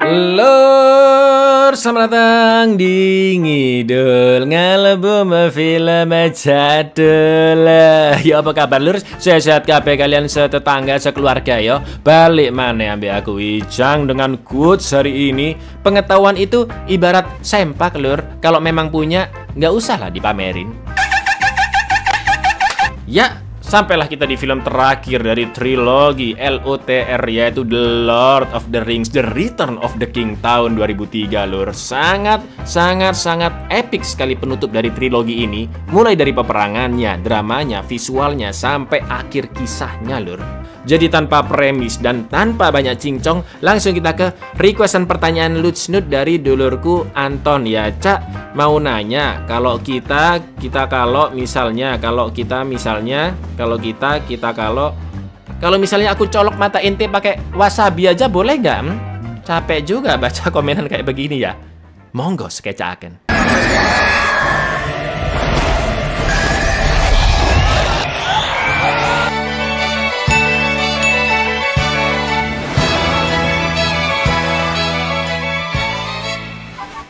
Lur, selamat datang di Ngidul Ngalebum Film Jadul. Ya apa kabar lur? Sehat-sehat kabeh kalian setetangga sekeluarga ya. Balik mana ambil aku Ijang dengan quotes hari ini. Pengetahuan itu ibarat sempak lur. Kalau memang punya, nggak usah lah dipamerin. Ya, sampailah kita di film terakhir dari trilogi LOTR, yaitu The Lord of the Rings, The Return of the King tahun 2003 lur. Sangat epic sekali penutup dari trilogi ini. Mulai dari peperangannya, dramanya, visualnya, sampai akhir kisahnya lur. Jadi tanpa premis dan tanpa banyak cincong, langsung kita ke requestan pertanyaan Lutsnud dari dulurku Anton. Ya Cak, mau nanya, kalau misalnya aku colok mata ente pakai wasabi aja boleh nggak? Capek juga baca komenan kayak begini ya. Monggo skecaken.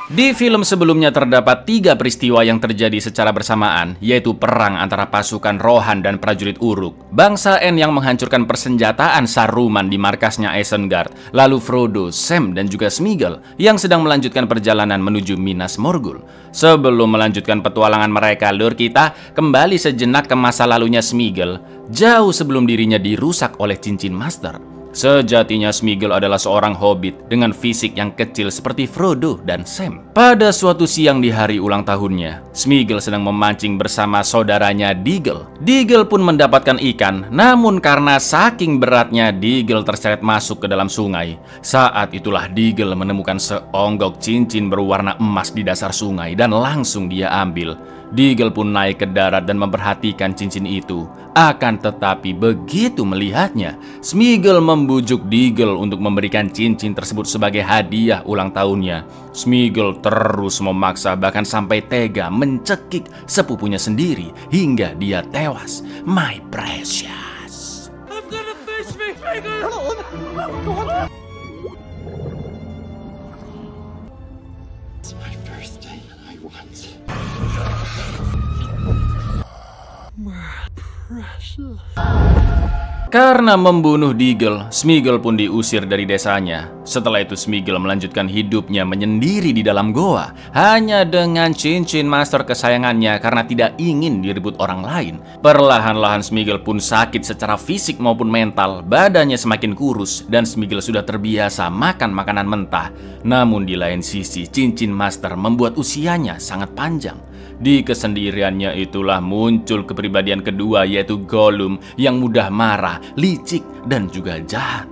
Di film sebelumnya terdapat 3 peristiwa yang terjadi secara bersamaan, yaitu perang antara pasukan Rohan dan prajurit Uruk, bangsa N yang menghancurkan persenjataan Saruman di markasnya Isengard, lalu Frodo, Sam, dan juga Sméagol yang sedang melanjutkan perjalanan menuju Minas Morgul. Sebelum melanjutkan petualangan mereka, lur, kita kembali sejenak ke masa lalunya Sméagol, jauh sebelum dirinya dirusak oleh cincin master. Sejatinya Sméagol adalah seorang hobbit dengan fisik yang kecil seperti Frodo dan Sam. Pada suatu siang di hari ulang tahunnya, Sméagol sedang memancing bersama saudaranya Déagol. Déagol pun mendapatkan ikan, namun karena saking beratnya Déagol terseret masuk ke dalam sungai. Saat itulah Déagol menemukan seonggok cincin berwarna emas di dasar sungai dan langsung dia ambil. Déagol pun naik ke darat dan memperhatikan cincin itu. Akan tetapi begitu melihatnya, Sméagol membujuk Déagol untuk memberikan cincin tersebut sebagai hadiah ulang tahunnya. Sméagol terus memaksa, bahkan sampai tega mencekik sepupunya sendiri hingga dia tewas. My precious. I'm gonna fish me, Sméagol. It's my birthday. I want. Karena membunuh Déagol, Sméagol pun diusir dari desanya. Setelah itu Sméagol melanjutkan hidupnya menyendiri di dalam goa, hanya dengan cincin master kesayangannya karena tidak ingin direbut orang lain. Perlahan-lahan Sméagol pun sakit secara fisik maupun mental, badannya semakin kurus dan Sméagol sudah terbiasa makan makanan mentah. Namun di lain sisi, cincin master membuat usianya sangat panjang. Di kesendiriannya itulah muncul kepribadian kedua, yaitu Gollum yang mudah marah, licik, dan juga jahat.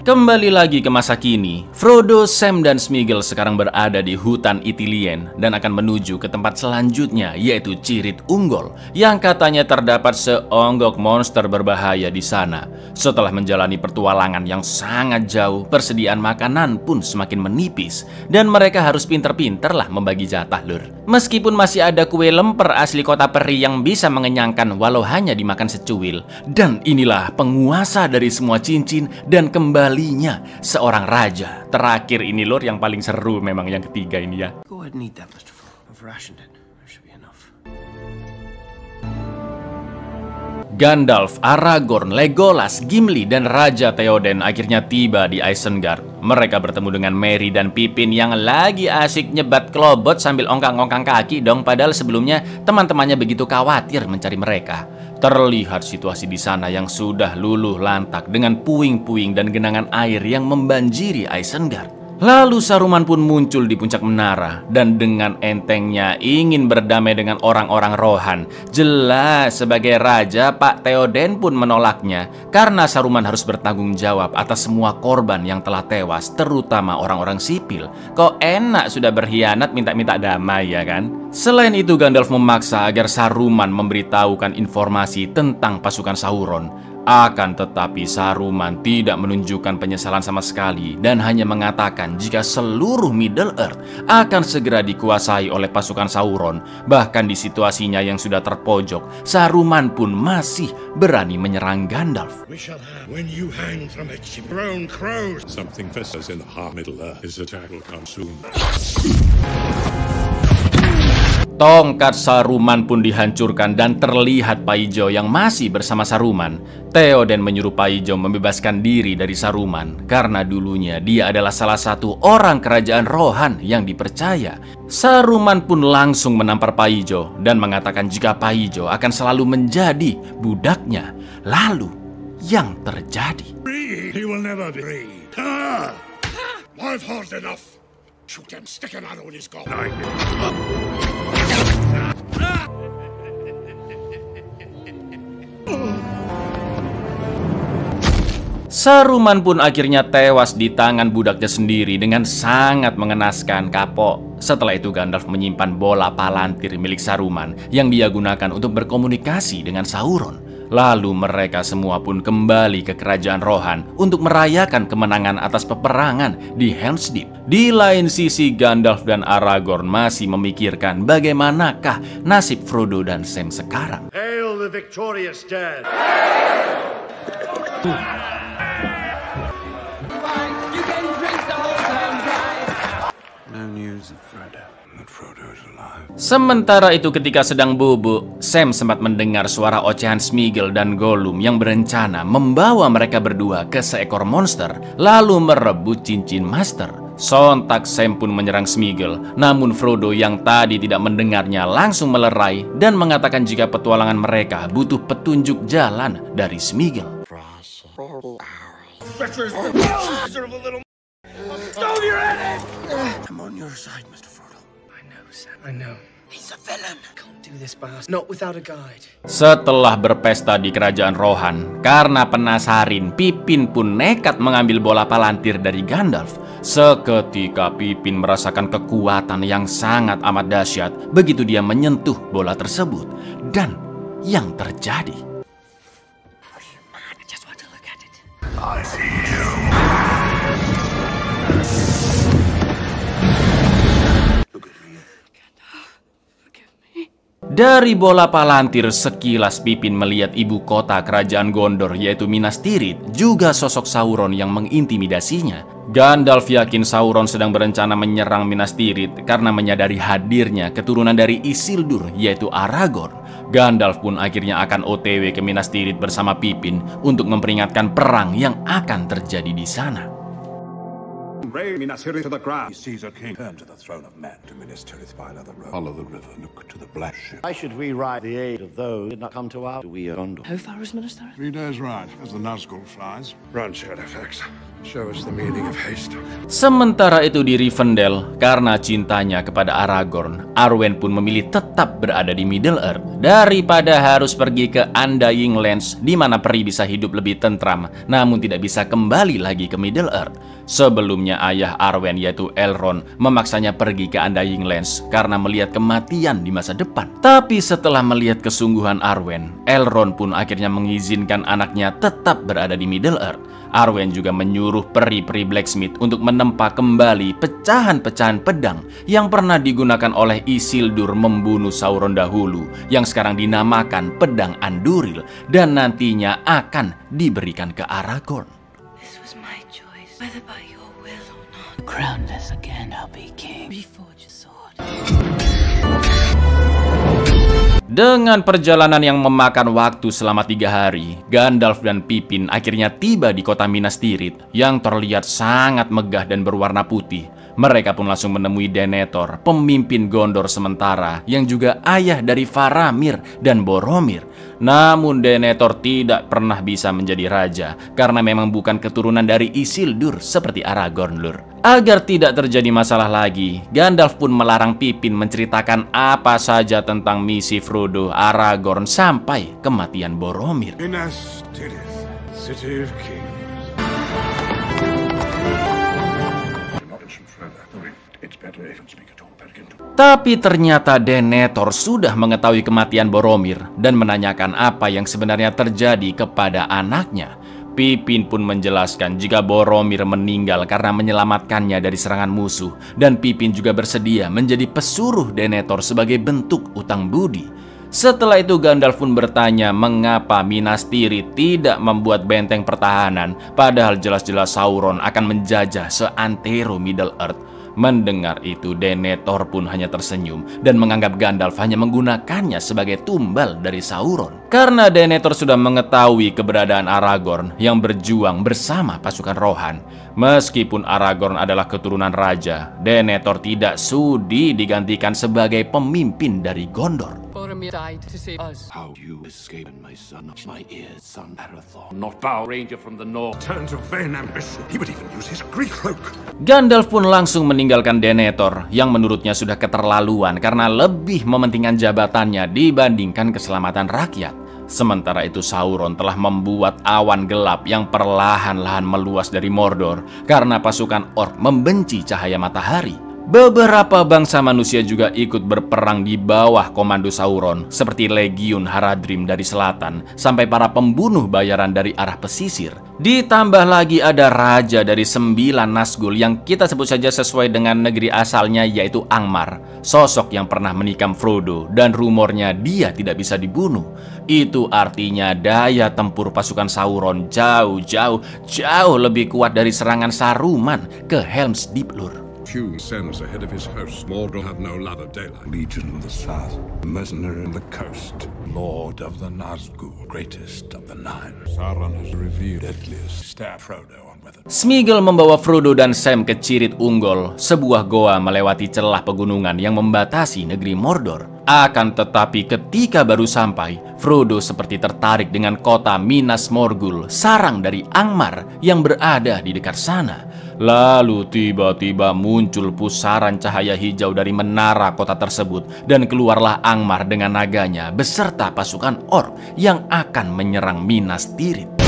Kembali lagi ke masa kini, Frodo, Sam, dan Sméagol sekarang berada di hutan Ithilien dan akan menuju ke tempat selanjutnya, yaitu Cirit Unggul, yang katanya terdapat seonggok monster berbahaya di sana. Setelah menjalani pertualangan yang sangat jauh, persediaan makanan pun semakin menipis dan mereka harus pinter-pinter lah membagi jatah lur. Meskipun masih ada kue lemper asli kota peri yang bisa mengenyangkan walau hanya dimakan secuil. Dan inilah penguasa dari semua cincin dan kembalinya seorang raja. Terakhir ini lur yang paling seru memang yang ketiga ini ya. Go ahead and eat that, Mr. Full. I've rationed it. There should be enough. Gandalf, Aragorn, Legolas, Gimli, dan Raja Theoden akhirnya tiba di Isengard. Mereka bertemu dengan Merry dan Pippin yang lagi asik nyebat kelobot sambil ongkang-ongkang kaki dong. Padahal sebelumnya teman-temannya begitu khawatir mencari mereka. Terlihat situasi di sana yang sudah luluh lantak dengan puing-puing dan genangan air yang membanjiri Isengard. Lalu Saruman pun muncul di puncak menara dan dengan entengnya ingin berdamai dengan orang-orang Rohan. Jelas sebagai raja, Pak Theoden pun menolaknya karena Saruman harus bertanggung jawab atas semua korban yang telah tewas, terutama orang-orang sipil. Kok enak sudah berkhianat minta-minta damai ya kan? Selain itu Gandalf memaksa agar Saruman memberitahukan informasi tentang pasukan Sauron. Akan tetapi Saruman tidak menunjukkan penyesalan sama sekali dan hanya mengatakan jika seluruh Middle-earth akan segera dikuasai oleh pasukan Sauron. Bahkan di situasinya yang sudah terpojok, Saruman pun masih berani menyerang Gandalf. We shall have when you hang from a brown crow. Something festers in the heart of Middle-earth. His attack will come soon. Tongkat Saruman pun dihancurkan dan terlihat Paijo yang masih bersama Saruman. Theoden menyuruh Paijo membebaskan diri dari Saruman karena dulunya dia adalah salah satu orang kerajaan Rohan yang dipercaya. Saruman pun langsung menampar Paijo dan mengatakan jika Paijo akan selalu menjadi budaknya. Lalu yang terjadi? He will never be free. I've heard enough. Shoot him, stick an arrow in his gob. Saruman pun akhirnya tewas di tangan budaknya sendiri dengan sangat mengenaskan, kapok. Setelah itu Gandalf menyimpan bola palantir milik Saruman yang dia gunakan untuk berkomunikasi dengan Sauron. Lalu mereka semua pun kembali ke kerajaan Rohan untuk merayakan kemenangan atas peperangan di Helm's Deep. Di lain sisi Gandalf dan Aragorn masih memikirkan bagaimanakah nasib Frodo dan Sam sekarang. Hail the victorious dead. No news of Frodo. Frodo is alive. Sementara itu ketika sedang bubuk, Sam sempat mendengar suara ocehan Smeagol dan Gollum yang berencana membawa mereka berdua ke seekor monster lalu merebut cincin Master. Sontak Sam pun menyerang Smeagol, namun Frodo yang tadi tidak mendengarnya langsung melerai dan mengatakan jika petualangan mereka butuh petunjuk jalan dari Smeagol. I'm on your side, Mr. Frodo. I know, Sam. I know. He's a villain. Can't do this, boss. Not without a guide. Setelah berpesta di kerajaan Rohan, karena penasaran, Pippin pun nekat mengambil bola palantir dari Gandalf. Seketika Pippin merasakan kekuatan yang sangat amat dahsyat begitu dia menyentuh bola tersebut. Dan yang terjadi, I just want to look at it. I see you. dari bola palantir sekilas Pippin melihat ibu kota kerajaan Gondor yaitu Minas Tirith, juga sosok Sauron yang mengintimidasinya. Gandalf yakin Sauron sedang berencana menyerang Minas Tirith karena menyadari hadirnya keturunan dari Isildur yaitu Aragorn. Gandalf pun akhirnya akan OTW ke Minas Tirith bersama Pippin untuk memperingatkan perang yang akan terjadi di sana. Raise Minas Tirith to the ground. Caesar King, turn to the throne of man. To Minas Tirith by another road. Follow the river, look to the black ship. Why should we ride the aid of those who did not come to our Gondor? How far is Minas Tirith? 3 days' ride, as the Nazgul flies. Run, Shadowfax. Show us the meaning of haste. Sementara itu di Rivendell, karena cintanya kepada Aragorn, Arwen pun memilih tetap berada di Middle-earth daripada harus pergi ke Undying Lands di mana peri bisa hidup lebih tentram namun tidak bisa kembali lagi ke Middle-earth. Sebelumnya ayah Arwen yaitu Elrond memaksanya pergi ke Undying Lands karena melihat kematian di masa depan. Tapi setelah melihat kesungguhan Arwen, Elrond pun akhirnya mengizinkan anaknya tetap berada di Middle-earth. Arwen juga menyuruh peri-peri blacksmith untuk menempa kembali pecahan-pecahan pedang yang pernah digunakan oleh Isildur membunuh Sauron dahulu, yang sekarang dinamakan pedang Anduril dan nantinya akan diberikan ke Aragorn. This was my choice, whether by your will or not. Crownless again, I'll be king. Reforge a sword. Dengan perjalanan yang memakan waktu selama 3 hari, Gandalf dan Pippin akhirnya tiba di kota Minas Tirith yang terlihat sangat megah dan berwarna putih. Mereka pun langsung menemui Denethor, pemimpin Gondor sementara yang juga ayah dari Faramir dan Boromir. Namun Denethor tidak pernah bisa menjadi raja karena memang bukan keturunan dari Isildur seperti Aragorn, Lur. Agar tidak terjadi masalah lagi, Gandalf pun melarang Pippin menceritakan apa saja tentang misi Frodo, Aragorn sampai kematian Boromir. Minas Tirith, city of kings. Tapi ternyata Denethor sudah mengetahui kematian Boromir dan menanyakan apa yang sebenarnya terjadi kepada anaknya. Pippin pun menjelaskan jika Boromir meninggal karena menyelamatkannya dari serangan musuh, dan Pippin juga bersedia menjadi pesuruh Denethor sebagai bentuk utang budi. Setelah itu Gandalf pun bertanya mengapa Minas Tirith tidak membuat benteng pertahanan, padahal jelas-jelas Sauron akan menjajah seantero Middle-earth. Mendengar itu, Denethor pun hanya tersenyum dan menganggap Gandalf hanya menggunakannya sebagai tumbal dari Sauron. Karena Denethor sudah mengetahui keberadaan Aragorn yang berjuang bersama pasukan Rohan. Meskipun Aragorn adalah keturunan raja, Denethor tidak sudi digantikan sebagai pemimpin dari Gondor. Boromir died to save us. How you escaped, my son, my ears, son Arathorn. Not bow, ranger from the north. Turn to vain ambition. He would even use his Greek cloak. Gandalf pun langsung meninggalkan Denethor yang menurutnya sudah keterlaluan karena lebih mementingkan jabatannya dibandingkan keselamatan rakyat. Sementara itu Sauron telah membuat awan gelap yang perlahan-lahan meluas dari Mordor karena pasukan orc membenci cahaya matahari. Beberapa bangsa manusia juga ikut berperang di bawah komando Sauron, seperti Legiun Haradrim dari selatan, sampai para pembunuh bayaran dari arah pesisir. Ditambah lagi ada raja dari 9 Nazgul yang kita sebut saja sesuai dengan negeri asalnya, yaitu Angmar, sosok yang pernah menikam Frodo, dan rumornya dia tidak bisa dibunuh. Itu artinya daya tempur pasukan Sauron jauh lebih kuat dari serangan Saruman ke Helm's Deep, Lur. Few sends ahead of his host. Mordor have no love of daylight. Legion in the south, mercenary in the coast. Lord of the Nazgul, greatest of the nine. Sauron has revealed deadliest. Stab Frodo on weather. Sméagol membawa Frodo dan Sam ke Cirit Unggul, sebuah goa melewati celah pegunungan yang membatasi negeri Mordor. Akan tetapi ketika baru sampai, Frodo seperti tertarik dengan kota Minas Morgul, sarang dari Angmar yang berada di dekat sana. Lalu tiba-tiba muncul pusaran cahaya hijau dari menara kota tersebut, dan keluarlah Angmar dengan naganya beserta pasukan orc yang akan menyerang Minas Tirith.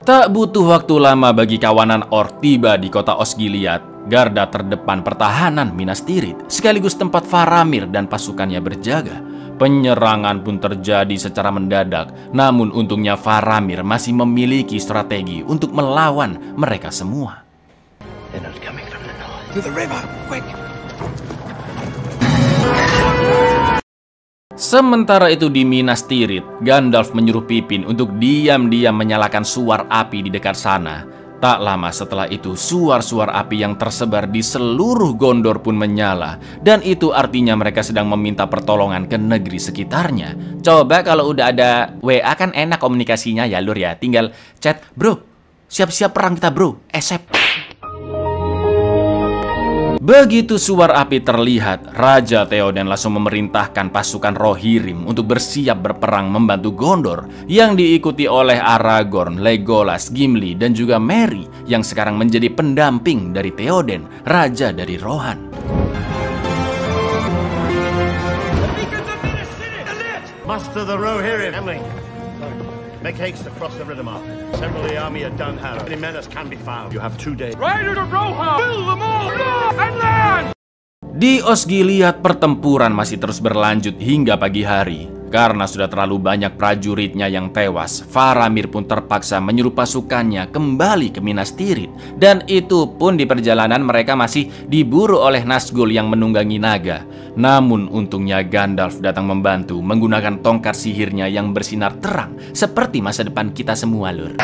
Tak butuh waktu lama bagi kawanan orc tiba di kota Osgiliath, garda terdepan pertahanan Minas Tirith, sekaligus tempat Faramir dan pasukannya berjaga. Penyerangan pun terjadi secara mendadak, namun untungnya Faramir masih memiliki strategi untuk melawan mereka semua. They're not coming from the north. To the river, quick! Sementara itu di Minas Tirith, Gandalf menyuruh Pippin untuk diam-diam menyalakan suar api di dekat sana. Tak lama setelah itu, suar-suar api yang tersebar di seluruh Gondor pun menyala. Dan itu artinya mereka sedang meminta pertolongan ke negeri sekitarnya. Coba kalau udah ada WA kan enak komunikasinya ya, Lur ya. Tinggal chat, bro, siap-siap perang kita bro, esep. Begitu suar api terlihat, Raja Theoden langsung memerintahkan pasukan Rohirrim untuk bersiap berperang membantu Gondor, yang diikuti oleh Aragorn, Legolas, Gimli, dan juga Merry yang sekarang menjadi pendamping dari Theoden, Raja dari Rohan. Muster the Rohirrim. Emily, make haste to cross the Riddermark. Assemble the army at Dunharrow. Any men as can be found. You have 2 days. Rider to Rohan! Fill them all! And land! Di Osgiliath, pertempuran masih terus berlanjut hingga pagi hari. Karena sudah terlalu banyak prajuritnya yang tewas, Faramir pun terpaksa menyuruh pasukannya kembali ke Minas Tirith. Dan itu pun di perjalanan mereka masih diburu oleh Nazgul yang menunggangi naga. Namun untungnya Gandalf datang membantu menggunakan tongkat sihirnya yang bersinar terang seperti masa depan kita semua, Lur.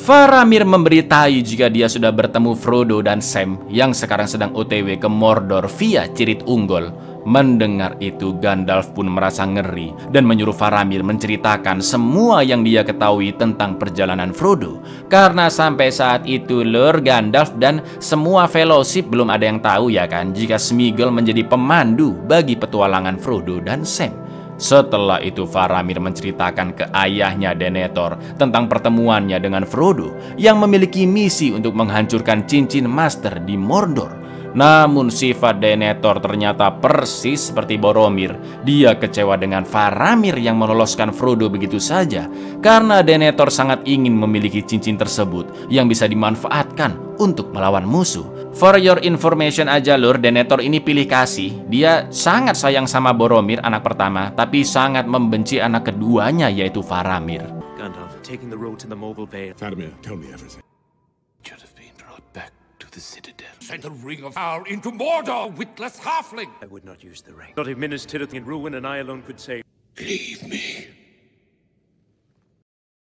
Faramir memberitahu jika dia sudah bertemu Frodo dan Sam yang sekarang sedang OTW ke Mordor via Cirit Unggul. Mendengar itu, Gandalf pun merasa ngeri dan menyuruh Faramir menceritakan semua yang dia ketahui tentang perjalanan Frodo. Karena sampai saat itu, Lur, Gandalf dan semua Fellowship belum ada yang tahu ya kan, jika Sméagol menjadi pemandu bagi petualangan Frodo dan Sam. Setelah itu Faramir menceritakan ke ayahnya Denethor tentang pertemuannya dengan Frodo yang memiliki misi untuk menghancurkan cincin Master di Mordor. Namun sifat Denethor ternyata persis seperti Boromir. Dia kecewa dengan Faramir yang meloloskan Frodo begitu saja karena Denethor sangat ingin memiliki cincin tersebut yang bisa dimanfaatkan untuk melawan musuh. For your information aja lur, Denethor ini pilih kasih. Dia sangat sayang sama Boromir anak pertama, tapi sangat membenci anak keduanya yaitu Faramir. Gandalf, taking the road to the Mobile Vale. Faramir, tell me everything. Should have been brought back to the Citadel. Send a ring of power into Mordor, witless halfling! I would not use the ring. Not if Minas Tirith in ruin and I alone could save. Leave me.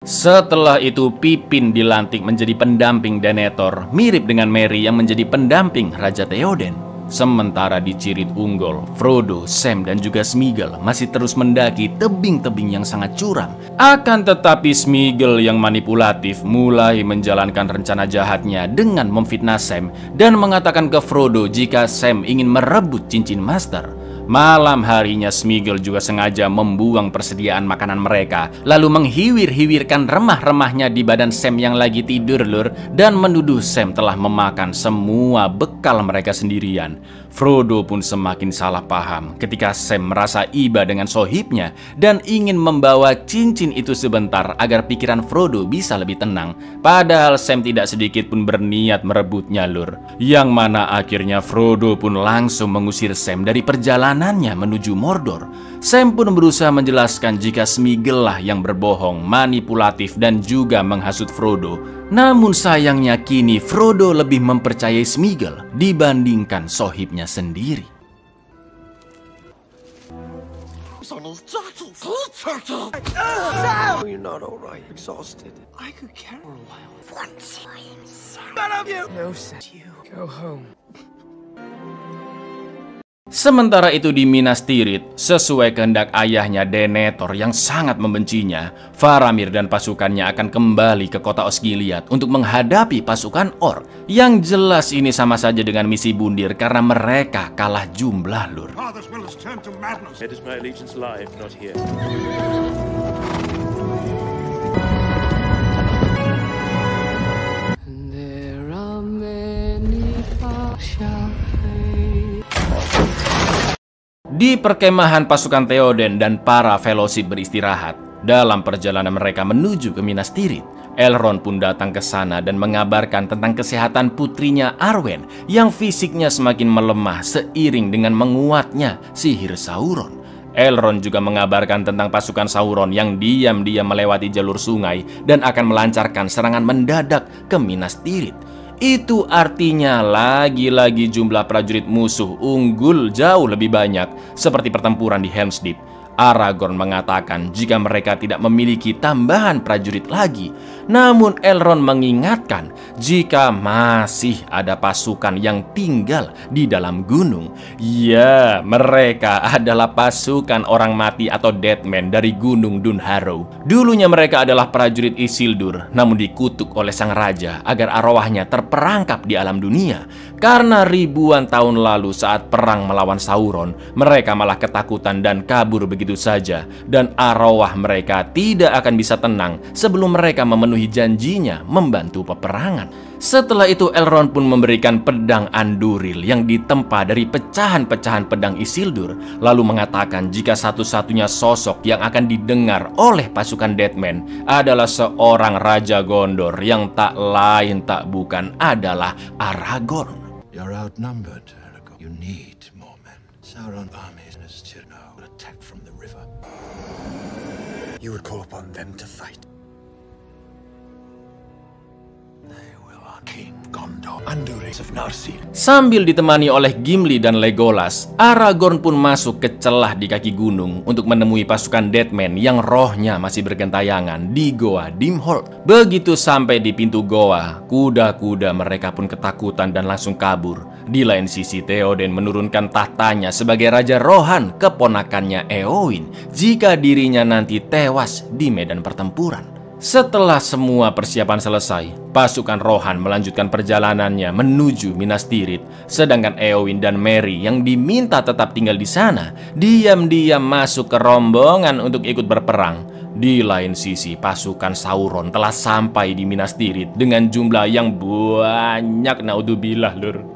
Setelah itu Pippin dilantik menjadi pendamping Denethor, mirip dengan Merry yang menjadi pendamping Raja Theoden. Sementara di Cirit Unggul, Frodo, Sam, dan juga Sméagol masih terus mendaki tebing-tebing yang sangat curam. Akan tetapi Sméagol yang manipulatif mulai menjalankan rencana jahatnya dengan memfitnah Sam dan mengatakan ke Frodo jika Sam ingin merebut cincin Master. Malam harinya Sméagol juga sengaja membuang persediaan makanan mereka, lalu menghiwir-hiwirkan remah-remahnya di badan Sam yang lagi tidur lur, dan menuduh Sam telah memakan semua bekal mereka sendirian. Frodo pun semakin salah paham ketika Sam merasa iba dengan sohibnya dan ingin membawa cincin itu sebentar agar pikiran Frodo bisa lebih tenang. Padahal Sam tidak sedikit pun berniat merebutnya lur. Yang mana akhirnya Frodo pun langsung mengusir Sam dari perjalanannya menuju Mordor. Sam pun berusaha menjelaskan jika Sméagol lah yang berbohong, manipulatif, dan juga menghasut Frodo. Namun sayangnya kini Frodo lebih mempercayai Sméagol dibandingkan sohibnya sendiri. You're not all right. Exhausted. I could carry for a while. Once none of you. No, you go home. Sementara itu di Minas Tirith, sesuai kehendak ayahnya Denethor yang sangat membencinya, Faramir dan pasukannya akan kembali ke kota Osgiliath untuk menghadapi pasukan orc. Yang jelas ini sama saja dengan misi bundir karena mereka kalah jumlah lur. Father's will has turned to madness. Where does my allegiance lie if not here? There are many passions. Di perkemahan pasukan Theoden dan para Fellowship beristirahat. Dalam perjalanan mereka menuju ke Minas Tirith, Elrond pun datang ke sana dan mengabarkan tentang kesehatan putrinya Arwen yang fisiknya semakin melemah seiring dengan menguatnya sihir Sauron. Elrond juga mengabarkan tentang pasukan Sauron yang diam-diam melewati jalur sungai dan akan melancarkan serangan mendadak ke Minas Tirith. Itu artinya lagi-lagi jumlah prajurit musuh unggul jauh lebih banyak seperti pertempuran di Helm's Deep. Aragorn mengatakan jika mereka tidak memiliki tambahan prajurit lagi. Namun Elrond mengingatkan jika masih ada pasukan yang tinggal di dalam gunung. Ya, mereka adalah pasukan orang mati atau Deadman dari Gunung Dunharrow. Dulunya mereka adalah prajurit Isildur, namun dikutuk oleh sang raja agar arwahnya terperangkap di alam dunia. Karena ribuan tahun lalu saat perang melawan Sauron, mereka malah ketakutan dan kabur begitu saja, dan arwah mereka tidak akan bisa tenang sebelum mereka memenuhi janjinya membantu peperangan. Setelah itu Elrond pun memberikan pedang Anduril yang ditempa dari pecahan-pecahan pedang Isildur, lalu mengatakan jika satu-satunya sosok yang akan didengar oleh pasukan Deadman adalah seorang Raja Gondor yang tak lain tak bukan adalah Aragorn. You're outnumbered, Aragorn. You need more men. Sauron armies in Tirno will attack from the river. You would call upon them to fight. King Gondor, Andúril of Narsil. Sambil ditemani oleh Gimli dan Legolas, Aragorn pun masuk ke celah di kaki gunung untuk menemui pasukan Deadman yang rohnya masih bergentayangan di Goa Dimholt. Begitu sampai di pintu goa, kuda-kuda mereka pun ketakutan dan langsung kabur. Di lain sisi, Theoden menurunkan tahtanya sebagai Raja Rohan keponakannya Éowyn jika dirinya nanti tewas di medan pertempuran. Setelah semua persiapan selesai, pasukan Rohan melanjutkan perjalanannya menuju Minas Tirith. Sedangkan Éowyn dan Merry yang diminta tetap tinggal di sana, diam-diam masuk ke rombongan untuk ikut berperang. Di lain sisi, pasukan Sauron telah sampai di Minas Tirith dengan jumlah yang banyak, naudzubillah, lur.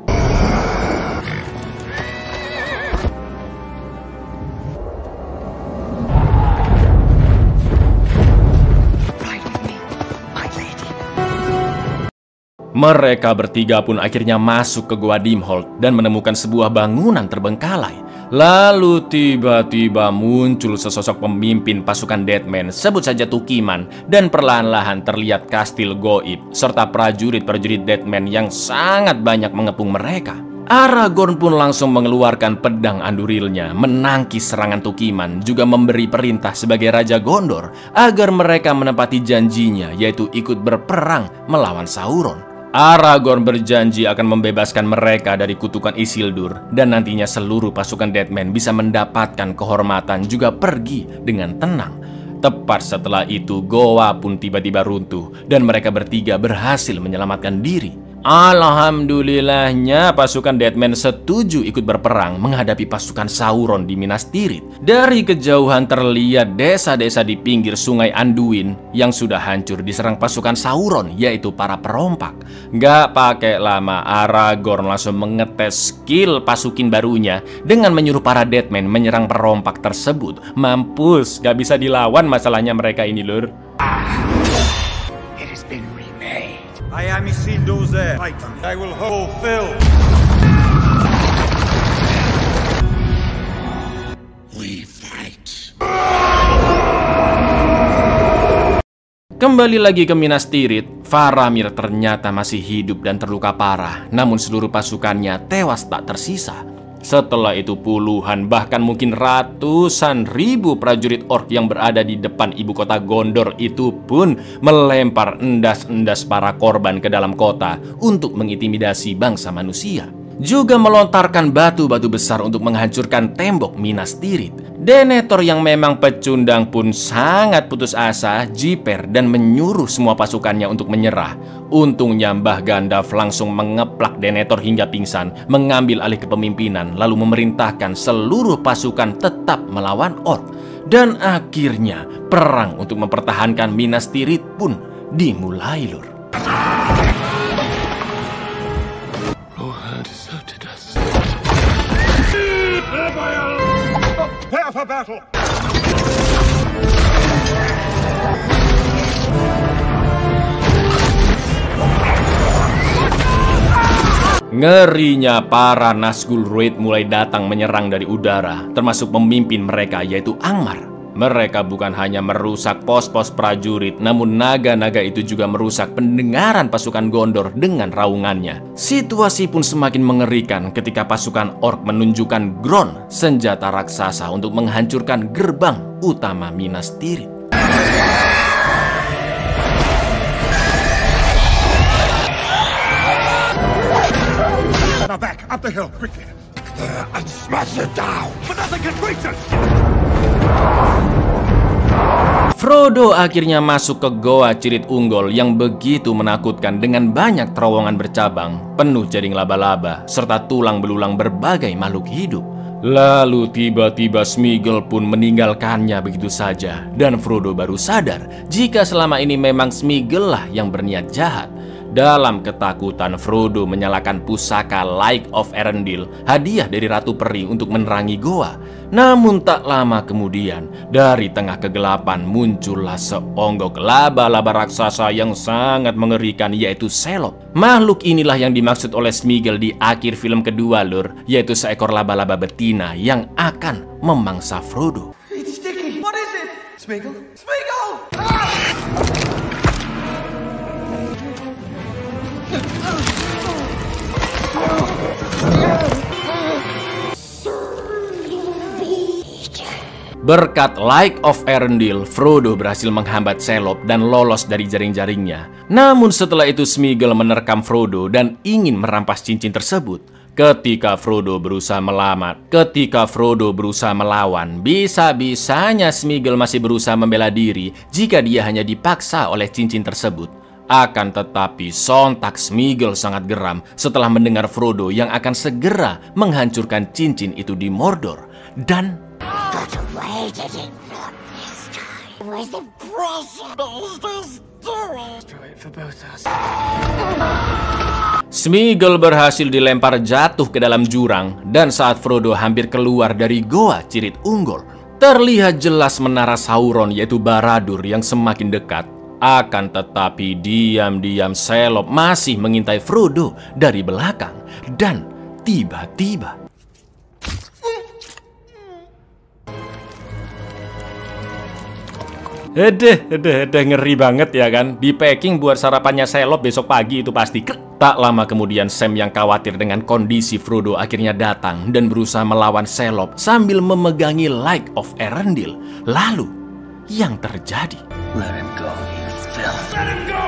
Mereka bertiga pun akhirnya masuk ke Gua Dimhold dan menemukan sebuah bangunan terbengkalai. Lalu tiba-tiba muncul sesosok pemimpin pasukan Deadman, sebut saja Tukiman, dan perlahan-lahan terlihat kastil goib serta prajurit-prajurit Deadman yang sangat banyak mengepung mereka. Aragorn pun langsung mengeluarkan pedang andurilnya, menangkis serangan Tukiman, juga memberi perintah sebagai Raja Gondor agar mereka menepati janjinya, yaitu ikut berperang melawan Sauron. Aragorn berjanji akan membebaskan mereka dari kutukan Isildur, dan nantinya seluruh pasukan Deadman bisa mendapatkan kehormatan juga pergi dengan tenang. Tepat setelah itu, goa pun tiba-tiba runtuh dan mereka bertiga berhasil menyelamatkan diri. Alhamdulillahnya pasukan Deadman setuju ikut berperang menghadapi pasukan Sauron di Minas Tirith. Dari kejauhan terlihat desa-desa di pinggir sungai Anduin yang sudah hancur diserang pasukan Sauron, yaitu para perompak. Gak pakai lama, Aragorn langsung mengetes skill pasukin barunya dengan menyuruh para Deadman menyerang perompak tersebut. Mampus, gak bisa dilawan masalahnya mereka ini, lur. I am Isildur there. I will fulfill. We fight. Kembali lagi ke Minas Tirith, Faramir ternyata masih hidup dan terluka parah, namun seluruh pasukannya tewas tak tersisa. Setelah itu puluhan, bahkan mungkin ratusan ribu prajurit orc yang berada di depan ibu kota Gondor itu pun melempar endas-endas para korban ke dalam kota untuk mengintimidasi bangsa manusia. Juga melontarkan batu-batu besar untuk menghancurkan tembok Minas Tirith. Denethor yang memang pecundang pun sangat putus asa, jiper dan menyuruh semua pasukannya untuk menyerah. Untungnya Mbah Gandalf langsung mengeplak Denethor hingga pingsan, mengambil alih kepemimpinan, lalu memerintahkan seluruh pasukan tetap melawan orc. Dan akhirnya perang untuk mempertahankan Minas Tirith pun dimulai, lur. Prepare for battle! Ngerinya para Nazgul Raid mulai datang menyerang dari udara, termasuk pemimpin mereka yaitu Angmar. Mereka bukan hanya merusak pos-pos prajurit, namun naga-naga itu juga merusak pendengaran pasukan Gondor dengan raungannya. Situasi pun semakin mengerikan ketika pasukan orc menunjukkan Gron, senjata raksasa untuk menghancurkan gerbang utama Minas Tirith. Now back, up the hill, quickly. And smash it down. But nothing can reach us! Frodo akhirnya masuk ke Goa Cirit Unggul yang begitu menakutkan dengan banyak terowongan bercabang, penuh jaring laba-laba, serta tulang belulang berbagai makhluk hidup. Lalu tiba-tiba Sméagol pun meninggalkannya begitu saja, dan Frodo baru sadar jika selama ini memang Sméagol lah yang berniat jahat. Dalam ketakutan, Frodo menyalakan pusaka Light of Erendil, hadiah dari Ratu Peri untuk menerangi goa. Namun tak lama kemudian, dari tengah kegelapan muncullah seonggok laba-laba raksasa yang sangat mengerikan, yaitu Selop. Makhluk inilah yang dimaksud oleh Sméagol di akhir film kedua, lur, yaitu seekor laba-laba betina yang akan memangsa Frodo. It's sticky. What is it? Sméagol? Sméagol! Ah! Berkat Light of Erendil, Frodo berhasil menghambat Selop dan lolos dari jaring-jaringnya. Namun setelah itu Sméagol menerkam Frodo dan ingin merampas cincin tersebut. ketika Frodo berusaha melawan, bisa-bisanya Sméagol masih berusaha membela diri jika dia hanya dipaksa oleh cincin tersebut. Akan tetapi sontak Sméagol sangat geram setelah mendengar Frodo yang akan segera menghancurkan cincin itu di Mordor. Dan Sméagol berhasil dilempar jatuh ke dalam jurang, dan saat Frodo hampir keluar dari goa Cirit Unggul, terlihat jelas menara Sauron yaitu Barad-dûr yang semakin dekat. Akan tetapi diam-diam Shelob masih mengintai Frodo dari belakang, dan tiba-tiba ngeri banget ya kan? Di packing buat sarapannya Shelob besok pagi itu pasti. Tak lama kemudian Sam yang khawatir dengan kondisi Frodo akhirnya datang dan berusaha melawan Shelob sambil memegangi Light of Erendil. Lalu yang terjadi? Let him go, you filth. Let him go!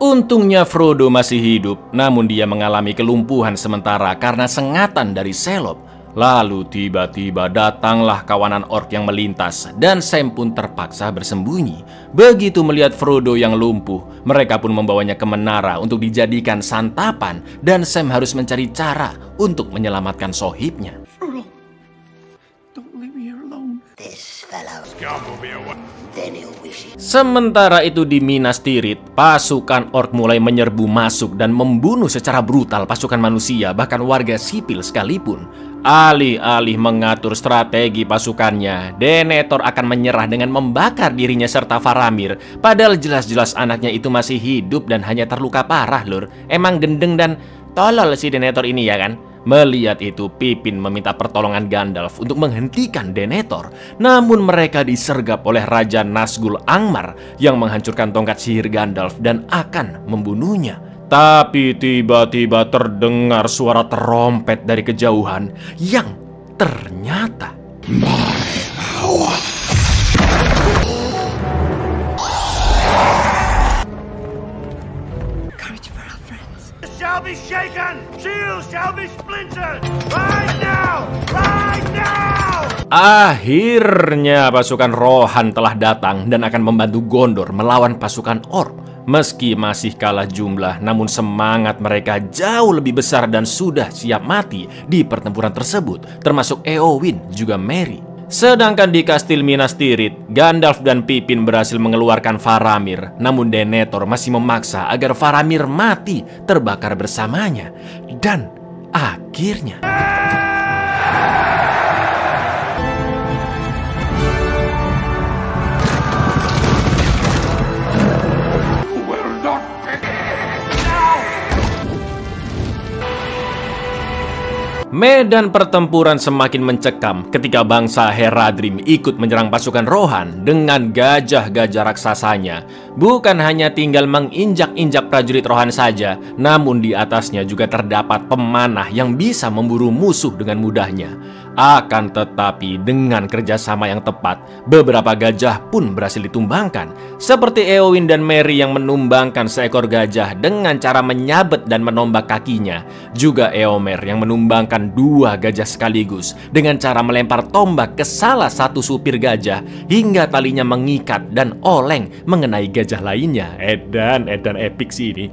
Untungnya Frodo masih hidup, namun dia mengalami kelumpuhan sementara karena sengatan dari Shelob. Lalu tiba-tiba datanglah kawanan orc yang melintas, dan Sam pun terpaksa bersembunyi. Begitu melihat Frodo yang lumpuh, mereka pun membawanya ke menara untuk dijadikan santapan, dan Sam harus mencari cara untuk menyelamatkan sohibnya. Frodo, don't leave me here alone. This fellow. God will be away. Then he'll wish it. Sementara itu di Minas Tirith, pasukan orc mulai menyerbu masuk dan membunuh secara brutal pasukan manusia, bahkan warga sipil sekalipun. Alih-alih mengatur strategi pasukannya, Denethor akan menyerah dengan membakar dirinya serta Faramir. Padahal jelas-jelas anaknya itu masih hidup dan hanya terluka parah, lur. Emang gendeng dan tolol si Denethor ini ya kan? Melihat itu, Pippin meminta pertolongan Gandalf untuk menghentikan Denethor. Namun mereka disergap oleh Raja Nazgûl Angmar yang menghancurkan tongkat sihir Gandalf dan akan membunuhnya. Tapi tiba-tiba terdengar suara terompet dari kejauhan yang ternyata Shall be shaken! Shields shall be splintered! Right now! Right now! Akhirnya pasukan Rohan telah datang dan akan membantu Gondor melawan pasukan orc. Meski masih kalah jumlah, namun semangat mereka jauh lebih besar dan sudah siap mati di pertempuran tersebut, termasuk Éowyn juga Merry. Sedangkan di Kastil Minas Tirith, Gandalf dan Pippin berhasil mengeluarkan Faramir, namun Denethor masih memaksa agar Faramir mati terbakar bersamanya. Dan akhirnya medan pertempuran semakin mencekam ketika bangsa Heradrim ikut menyerang pasukan Rohan dengan gajah-gajah raksasanya. Bukan hanya tinggal menginjak-injak prajurit Rohan saja, namun di atasnya juga terdapat pemanah yang bisa memburu musuh dengan mudahnya. Akan tetapi dengan kerjasama yang tepat, beberapa gajah pun berhasil ditumbangkan. Seperti Éowyn dan Merry yang menumbangkan seekor gajah dengan cara menyabet dan menombak kakinya. Juga Éomer yang menumbangkan 2 gajah sekaligus dengan cara melempar tombak ke salah satu supir gajah hingga talinya mengikat dan oleng mengenai gajah lainnya. Edan epic sih ini.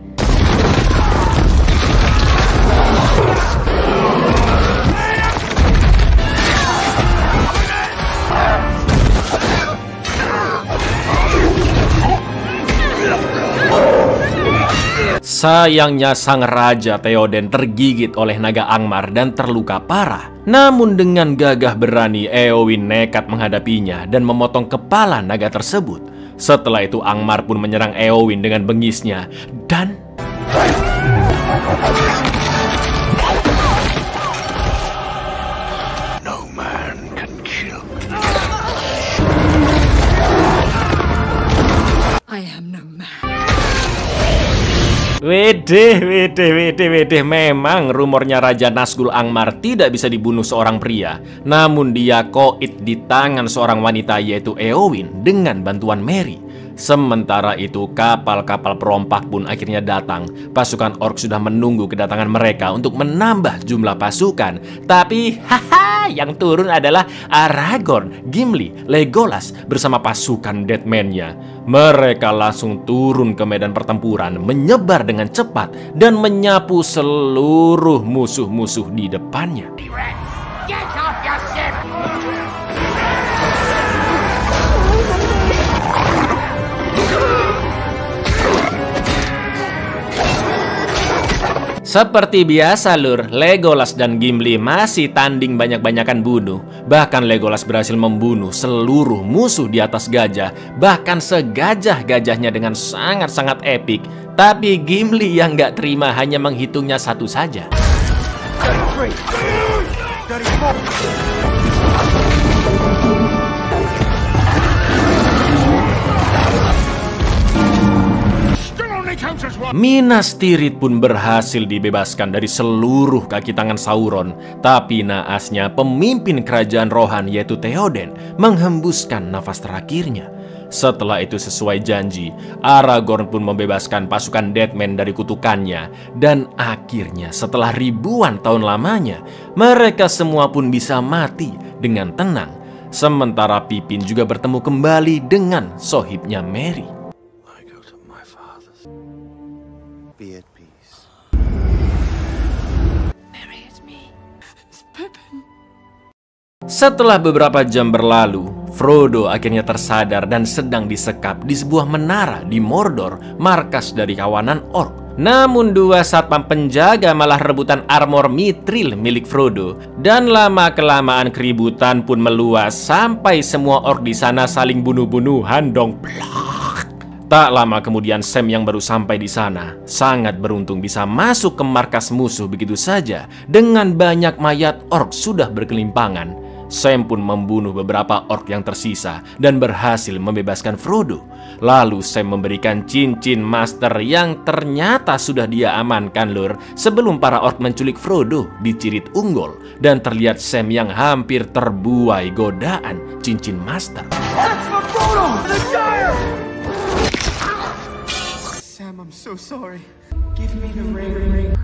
Sayangnya sang raja Theoden tergigit oleh naga Angmar dan terluka parah. Namun dengan gagah berani Éowyn nekat menghadapinya dan memotong kepala naga tersebut. Setelah itu Angmar pun menyerang Éowyn dengan bengisnya dan No man can kill me. I am no man. Wedeh, memang rumornya Raja Nazgul Angmar tidak bisa dibunuh seorang pria. Namun dia koit di tangan seorang wanita yaitu Eowyn dengan bantuan Merry. Sementara itu kapal-kapal perompak pun akhirnya datang. Pasukan orc sudah menunggu kedatangan mereka untuk menambah jumlah pasukan. Tapi yang turun adalah Aragorn, Gimli, Legolas bersama pasukan Deadman-nya. Mereka langsung turun ke medan pertempuran, menyebar dengan cepat dan menyapu seluruh musuh-musuh di depannya. Seperti biasa lur, Legolas dan Gimli masih tanding banyak-banyakan bunuh. Bahkan Legolas berhasil membunuh seluruh musuh di atas gajah, bahkan segajah-gajahnya dengan sangat-sangat epik. Tapi Gimli yang gak terima hanya menghitungnya satu saja. Minas Tirith pun berhasil dibebaskan dari seluruh kaki tangan Sauron. Tapi naasnya pemimpin kerajaan Rohan yaitu Theoden menghembuskan nafas terakhirnya. Setelah itu sesuai janji, Aragorn pun membebaskan pasukan Deadman dari kutukannya. Dan akhirnya setelah ribuan tahun lamanya, mereka semua pun bisa mati dengan tenang. Sementara Pippin juga bertemu kembali dengan sohibnya Merry. Be at peace. Merry, it's me. It's Pippin. Setelah beberapa jam berlalu, Frodo akhirnya tersadar dan sedang disekap di sebuah menara di Mordor, markas dari kawanan orc. Namun dua satpam penjaga malah rebutan armor mithril milik Frodo. Dan lama-kelamaan keributan pun meluas sampai semua orc di sana saling bunuh-bunuhan dong. Tak lama kemudian Sam yang baru sampai di sana sangat beruntung bisa masuk ke markas musuh begitu saja. Dengan banyak mayat orc sudah berkelimpangan, Sam pun membunuh beberapa orc yang tersisa dan berhasil membebaskan Frodo. Lalu Sam memberikan cincin master yang ternyata sudah dia amankan lur sebelum para orc menculik Frodo di Cirit Unggul. Dan terlihat Sam yang hampir terbuai godaan cincin master. I'm so sorry. Give me the ring.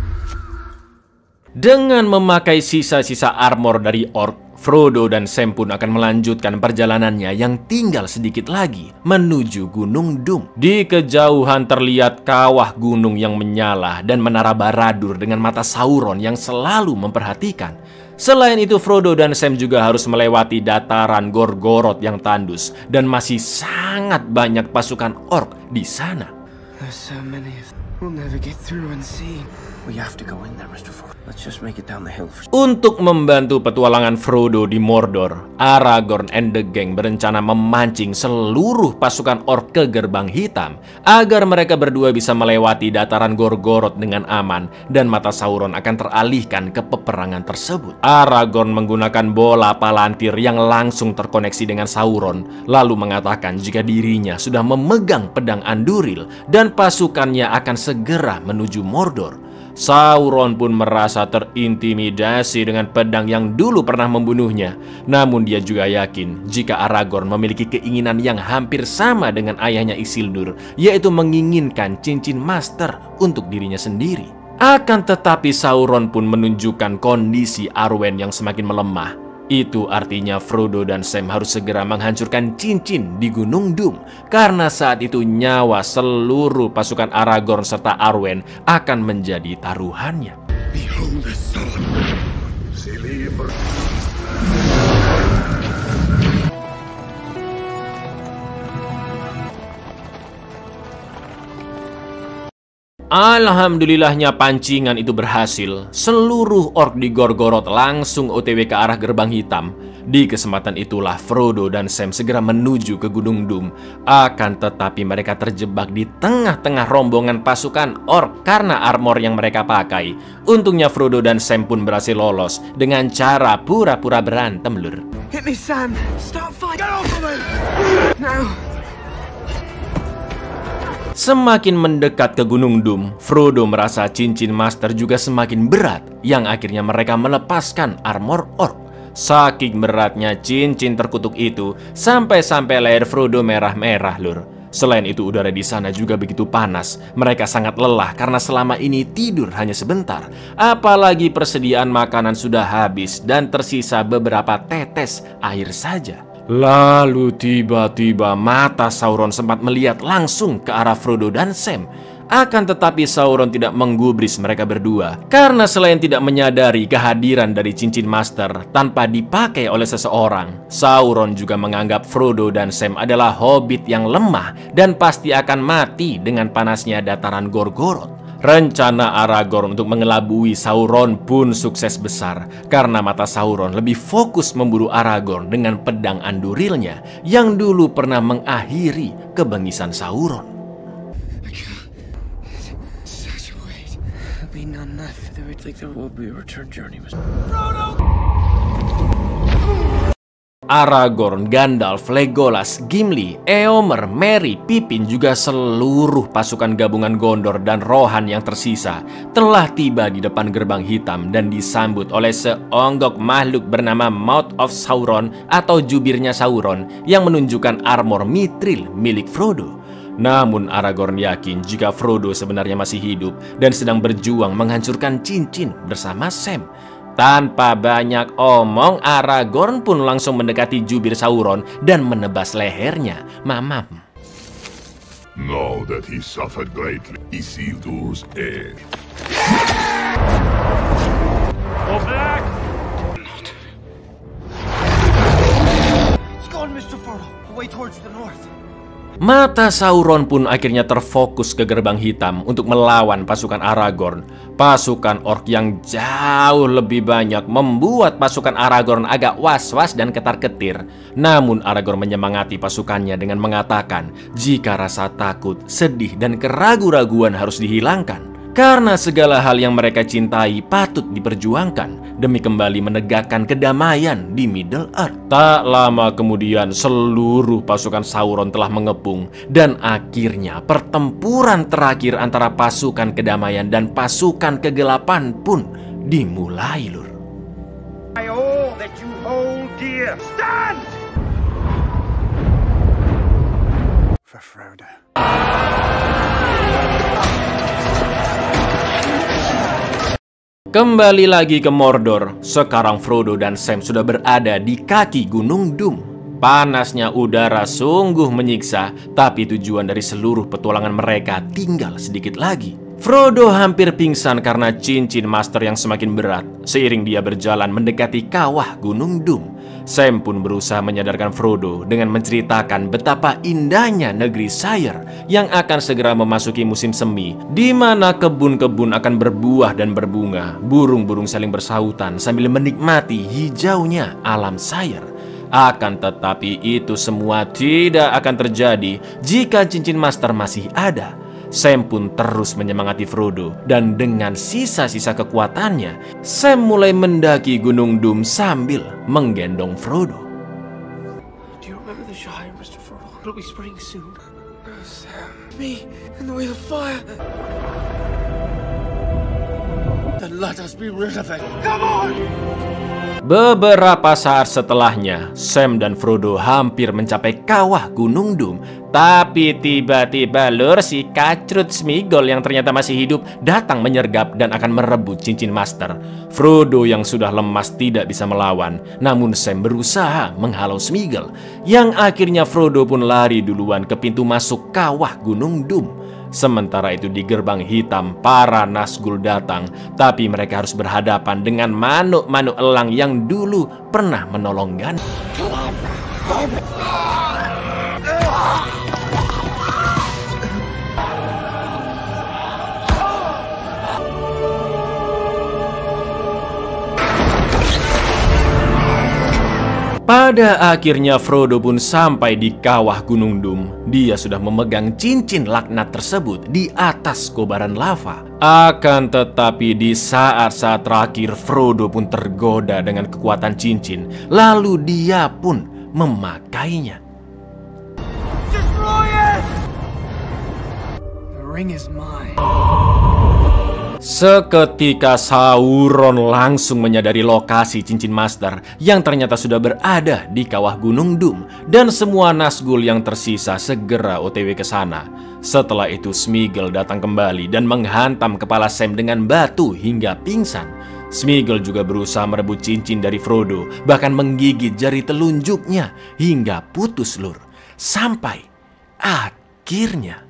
Dengan memakai sisa-sisa armor dari orc, Frodo dan Sam pun akan melanjutkan perjalanannya yang tinggal sedikit lagi menuju Gunung Doom. Di kejauhan terlihat kawah gunung yang menyala dan menara Barad-dûr dengan mata Sauron yang selalu memperhatikan. Selain itu, Frodo dan Sam juga harus melewati dataran Gorgoroth yang tandus dan masih sangat banyak pasukan orc di sana. There's so many of them. We'll never get through unseen. We have to go in there, Mr. Frodo. Let's just make it down the hill first. Untuk membantu petualangan Frodo di Mordor, Aragorn and the gang berencana memancing seluruh pasukan orc ke Gerbang Hitam agar mereka berdua bisa melewati dataran Gorgoroth dengan aman dan mata Sauron akan teralihkan ke peperangan tersebut. Aragorn menggunakan bola Palantir yang langsung terkoneksi dengan Sauron, lalu mengatakan jika dirinya sudah memegang pedang Anduril dan pasukannya akan segera menuju Mordor. Sauron pun merasa terintimidasi dengan pedang yang dulu pernah membunuhnya. Namun dia juga yakin jika Aragorn memiliki keinginan yang hampir sama dengan ayahnya Isildur, yaitu menginginkan cincin master untuk dirinya sendiri. Akan tetapi Sauron pun menunjukkan kondisi Arwen yang semakin melemah. Itu artinya Frodo dan Sam harus segera menghancurkan cincin di Gunung Doom, karena saat itu nyawa seluruh pasukan Aragorn serta Arwen akan menjadi taruhannya. Behold the sword. Silver. Alhamdulillahnya pancingan itu berhasil. Seluruh orc di Gorgoroth langsung OTW ke arah Gerbang Hitam. Di kesempatan itulah Frodo dan Sam segera menuju ke Gunung Doom. Akan tetapi mereka terjebak di tengah-tengah rombongan pasukan orc karena armor yang mereka pakai. Untungnya Frodo dan Sam pun berhasil lolos dengan cara pura-pura berantem lur. Hit me, Sam. Start fighting. Get off of me! Now. Semakin mendekat ke Gunung Doom, Frodo merasa cincin Master juga semakin berat, yang akhirnya mereka melepaskan armor orc. Saking beratnya cincin terkutuk itu, sampai-sampai leher Frodo merah-merah, lur. Selain itu, udara di sana juga begitu panas. Mereka sangat lelah karena selama ini tidur hanya sebentar. Apalagi persediaan makanan sudah habis dan tersisa beberapa tetes air saja. Lalu tiba-tiba mata Sauron sempat melihat langsung ke arah Frodo dan Sam. Akan tetapi Sauron tidak menggubris mereka berdua, karena selain tidak menyadari kehadiran dari cincin Master tanpa dipakai oleh seseorang, Sauron juga menganggap Frodo dan Sam adalah hobbit yang lemah dan pasti akan mati dengan panasnya dataran Gorgoroth. Rencana Aragorn untuk mengelabui Sauron pun sukses besar, karena mata Sauron lebih fokus memburu Aragorn dengan pedang Andurilnya yang dulu pernah mengakhiri kebengisan Sauron. Aragorn, Gandalf, Legolas, Gimli, Eomer, Merry, Pippin juga seluruh pasukan gabungan Gondor dan Rohan yang tersisa telah tiba di depan gerbang hitam dan disambut oleh seonggok makhluk bernama Mouth of Sauron atau jubirnya Sauron yang menunjukkan armor mithril milik Frodo. Namun Aragorn yakin jika Frodo sebenarnya masih hidup dan sedang berjuang menghancurkan cincin bersama Sam. Tanpa banyak omong, Aragorn pun langsung mendekati jubir Sauron dan menebas lehernya. Mamam. Now that he suffered greatly, Isildur's heir. Go back! It's gone, Mr. Frodo. Away towards the north. Mata Sauron pun akhirnya terfokus ke gerbang hitam untuk melawan pasukan Aragorn. Pasukan orc yang jauh lebih banyak membuat pasukan Aragorn agak was-was dan ketar-ketir. Namun Aragorn menyemangati pasukannya dengan mengatakan jika rasa takut, sedih, dan keraguan-raguan harus dihilangkan. Karena segala hal yang mereka cintai patut diperjuangkan demi kembali menegakkan kedamaian di Middle-earth. Tak lama kemudian seluruh pasukan Sauron telah mengepung dan akhirnya pertempuran terakhir antara pasukan kedamaian dan pasukan kegelapan pun dimulai, lur. All that you hold dear, stand! For Frodo. Kembali lagi ke Mordor. Sekarang Frodo dan Sam sudah berada di kaki Gunung Doom. Panasnya udara sungguh menyiksa, tapi tujuan dari seluruh petualangan mereka tinggal sedikit lagi. Frodo hampir pingsan karena cincin Master yang semakin berat. Seiring dia berjalan mendekati kawah Gunung Doom, Sam pun berusaha menyadarkan Frodo dengan menceritakan betapa indahnya negeri Shire yang akan segera memasuki musim semi, di mana kebun-kebun akan berbuah dan berbunga, burung-burung saling bersautan sambil menikmati hijaunya alam Shire. Akan tetapi itu semua tidak akan terjadi jika cincin Master masih ada. Sam pun terus menyemangati Frodo, dan dengan sisa-sisa kekuatannya, Sam mulai mendaki Gunung Doom sambil menggendong Frodo. Do you remember the Shire, Mr. Frodo? It'll be spring soon. Sam, me in the way of fire. Then let us be rid of it. Come on! Beberapa saat setelahnya, Sam dan Frodo hampir mencapai kawah Gunung Doom. Tapi tiba-tiba lur si Kacrut Smigol yang ternyata masih hidup datang menyergap dan akan merebut cincin Master. Frodo yang sudah lemas tidak bisa melawan, namun Sam berusaha menghalau Smigol, yang akhirnya Frodo pun lari duluan ke pintu masuk kawah Gunung Doom. Sementara itu di gerbang hitam para Nazgul datang, tapi mereka harus berhadapan dengan manuk-manuk elang yang dulu pernah menolong Gandalf. Pada akhirnya Frodo pun sampai di kawah Gunung Doom. Dia sudah memegang cincin laknat tersebut di atas kobaran lava. Akan tetapi di saat-saat terakhir Frodo pun tergoda dengan kekuatan cincin. Lalu dia pun memakainya. Destroy it! ring is mine. Seketika Sauron langsung menyadari lokasi cincin master yang ternyata sudah berada di kawah Gunung Doom, dan semua Nazgul yang tersisa segera OTW ke sana. Setelah itu Sméagol datang kembali dan menghantam kepala Sam dengan batu hingga pingsan. Sméagol juga berusaha merebut cincin dari Frodo, bahkan menggigit jari telunjuknya hingga putus lur. Sampai akhirnya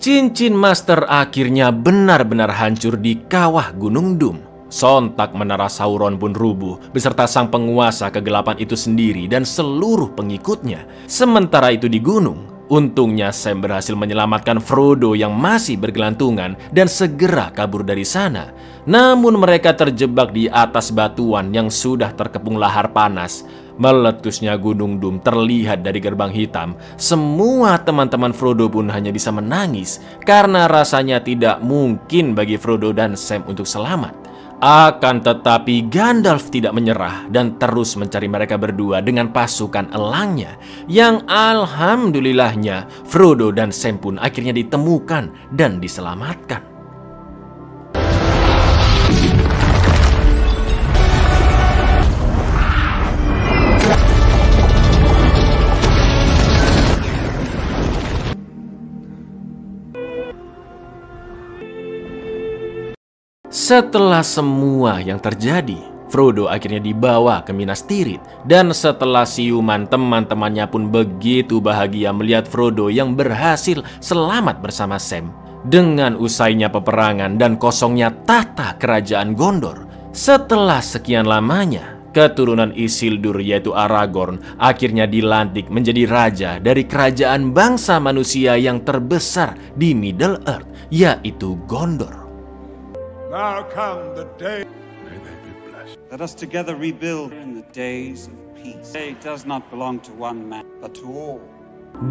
cincin master akhirnya benar-benar hancur di kawah Gunung Doom. Sontak menara Sauron pun rubuh beserta sang penguasa kegelapan itu sendiri dan seluruh pengikutnya. Sementara itu di gunung, untungnya Sam berhasil menyelamatkan Frodo yang masih bergelantungan dan segera kabur dari sana. Namun mereka terjebak di atas batuan yang sudah terkepung lahar panas. Meletusnya Gunung Doom terlihat dari gerbang hitam. Semua teman-teman Frodo pun hanya bisa menangis karena rasanya tidak mungkin bagi Frodo dan Sam untuk selamat. Akan tetapi Gandalf tidak menyerah dan terus mencari mereka berdua dengan pasukan elangnya, yang alhamdulillahnya Frodo dan Sam pun akhirnya ditemukan dan diselamatkan. Setelah semua yang terjadi, Frodo akhirnya dibawa ke Minas Tirith. Dan setelah siuman, teman-temannya pun begitu bahagia melihat Frodo yang berhasil selamat bersama Sam. Dengan usainya peperangan dan kosongnya tahta kerajaan Gondor, setelah sekian lamanya, keturunan Isildur yaitu Aragorn akhirnya dilantik menjadi raja dari kerajaan bangsa manusia yang terbesar di Middle Earth, yaitu Gondor. Now come the day. May they be blessed. Let us together rebuild in the days of peace. It does not belong to one man, but to all.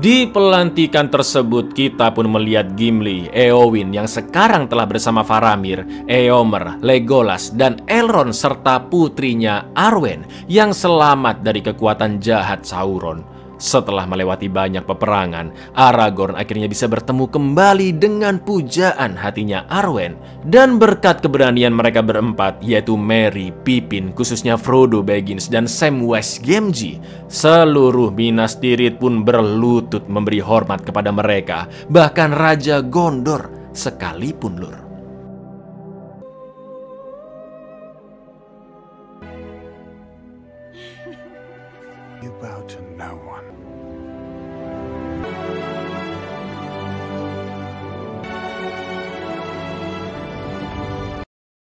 Di pelantikan tersebut kita pun melihat Gimli, Éowyn yang sekarang telah bersama Faramir, Éomer, Legolas, dan Elrond serta putrinya Arwen yang selamat dari kekuatan jahat Sauron. Setelah melewati banyak peperangan, Aragorn akhirnya bisa bertemu kembali dengan pujaan hatinya Arwen. Dan berkat keberanian mereka berempat, yaitu Merry, Pippin, khususnya Frodo Baggins, dan Samwise Gamgee, seluruh Minas Tirith pun berlutut memberi hormat kepada mereka. Bahkan Raja Gondor sekalipun lur. You bow to no one.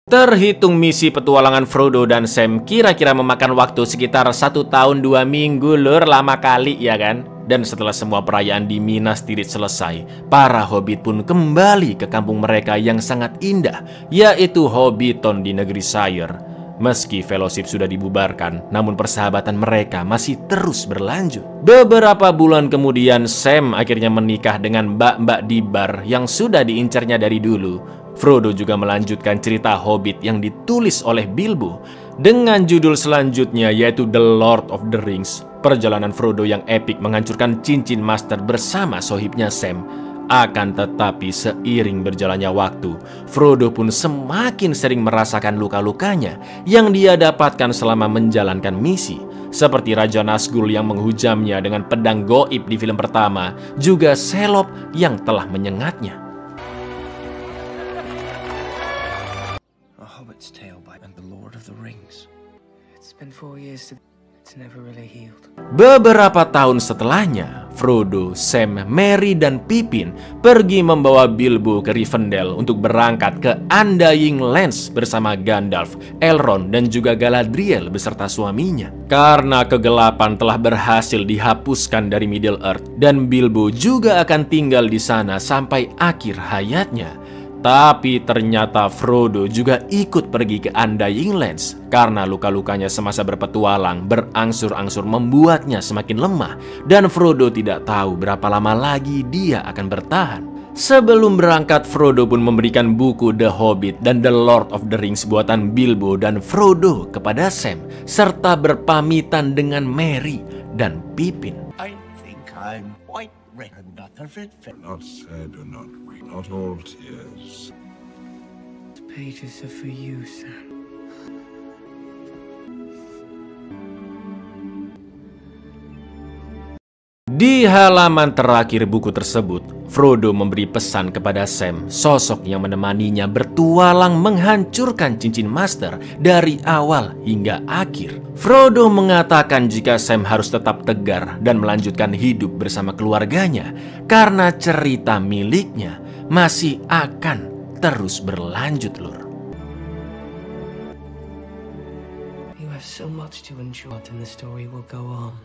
Terhitung misi petualangan Frodo dan Sam kira-kira memakan waktu sekitar 1 tahun 2 minggu lur, lama kali ya kan? Dan setelah semua perayaan di Minas Tirith selesai, para hobbit pun kembali ke kampung mereka yang sangat indah, yaitu Hobbiton di negeri Shire. Meski fellowship sudah dibubarkan, namun persahabatan mereka masih terus berlanjut. Beberapa bulan kemudian, Sam akhirnya menikah dengan mbak-mbak di bar yang sudah diincarnya dari dulu. Frodo juga melanjutkan cerita Hobbit yang ditulis oleh Bilbo dengan judul selanjutnya yaitu The Lord of the Rings. Perjalanan Frodo yang epik menghancurkan cincin master bersama sohibnya Sam. Akan tetapi seiring berjalannya waktu, Frodo pun semakin sering merasakan luka-lukanya yang dia dapatkan selama menjalankan misi. Seperti Raja Nazgul yang menghujamnya dengan pedang goib di film pertama, juga Selop yang telah menyengatnya. Hobbit's Tale by and the Lord of the Rings. It's been 4 years to it's never really healed. Beberapa tahun setelahnya, Frodo, Sam, Merry, dan Pippin pergi membawa Bilbo ke Rivendell untuk berangkat ke Undying Lands bersama Gandalf, Elrond, dan juga Galadriel beserta suaminya. Karena kegelapan telah berhasil dihapuskan dari Middle Earth, dan Bilbo juga akan tinggal di sana sampai akhir hayatnya. Tapi ternyata Frodo juga ikut pergi ke Undying Lands karena luka-lukanya semasa berpetualang berangsur-angsur membuatnya semakin lemah dan Frodo tidak tahu berapa lama lagi dia akan bertahan. Sebelum berangkat, Frodo pun memberikan buku The Hobbit dan The Lord of the Rings buatan Bilbo dan Frodo kepada Sam, serta berpamitan dengan Merry dan Pippin. I think I'm quite ready. Not sad or not weak, not all tears. The pages are for you, Sam. Di halaman terakhir buku tersebut, Frodo memberi pesan kepada Sam, sosok yang menemaninya bertualang menghancurkan cincin master dari awal hingga akhir. Frodo mengatakan jika Sam harus tetap tegar dan melanjutkan hidup bersama keluarganya, karena cerita miliknya masih akan terus berlanjut, Lur. You have so much to enjoy, and the story will go on.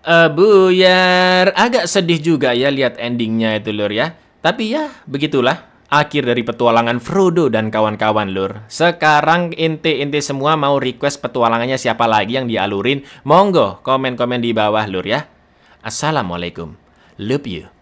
Buyar, agak sedih juga ya lihat endingnya itu, Lur ya. Tapi ya, begitulah akhir dari petualangan Frodo dan kawan-kawan, Lur. Sekarang inti semua mau request petualangannya siapa lagi yang dialurin? Monggo komen-komen di bawah, Lur ya. Assalamualaikum. Love you.